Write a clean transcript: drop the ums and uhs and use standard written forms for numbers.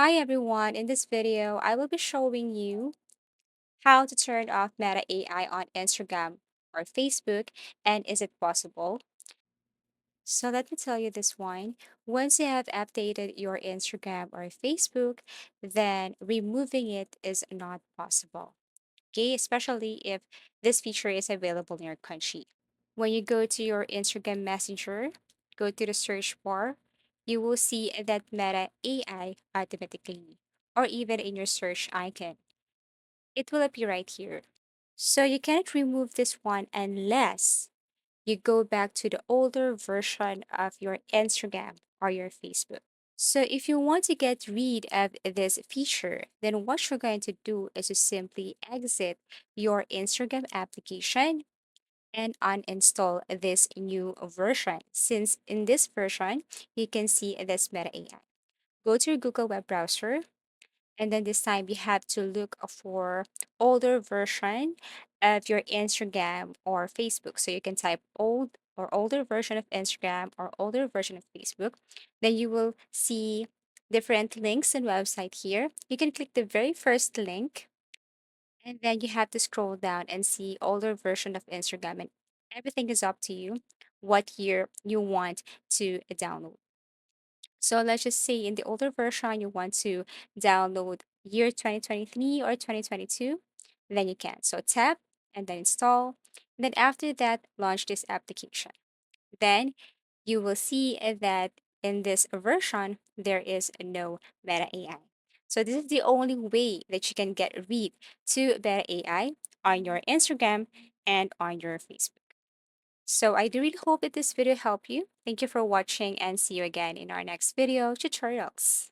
Hi everyone, in this video, I will be showing you how to turn off Meta AI on Instagram or Facebook, and is it possible? So let me tell you this one. Once you have updated your Instagram or Facebook, then removing it is not possible. Okay, especially if this feature is available in your country. When you go to your Instagram Messenger, go to the search bar, you will see that Meta AI automatically, or even in your search icon. It will appear right here. So you cannot remove this one unless you go back to the older version of your Instagram or your Facebook. So if you want to get rid of this feature, then what you're going to do is to simply exit your Instagram application and uninstall this new version. Since in this version, you can see this Meta AI. Go to your Google web browser, and then this time you have to look for older version of your Instagram or Facebook. So you can type old or older version of Instagram or older version of Facebook. Then you will see different links and website here. You can click the very first link, and then you have to scroll down and see older version of Instagram, and everything is up to you what year you want to download. So let's just say in the older version you want to download year 2023 or 2022, then you can. So tap and then install. And then after that, launch this application. Then you will see that in this version, there is no Meta AI. So this is the only way that you can get rid to Meta AI on your Instagram and on your Facebook. So I do really hope that this video helped you. Thank you for watching and see you again in our next video tutorials.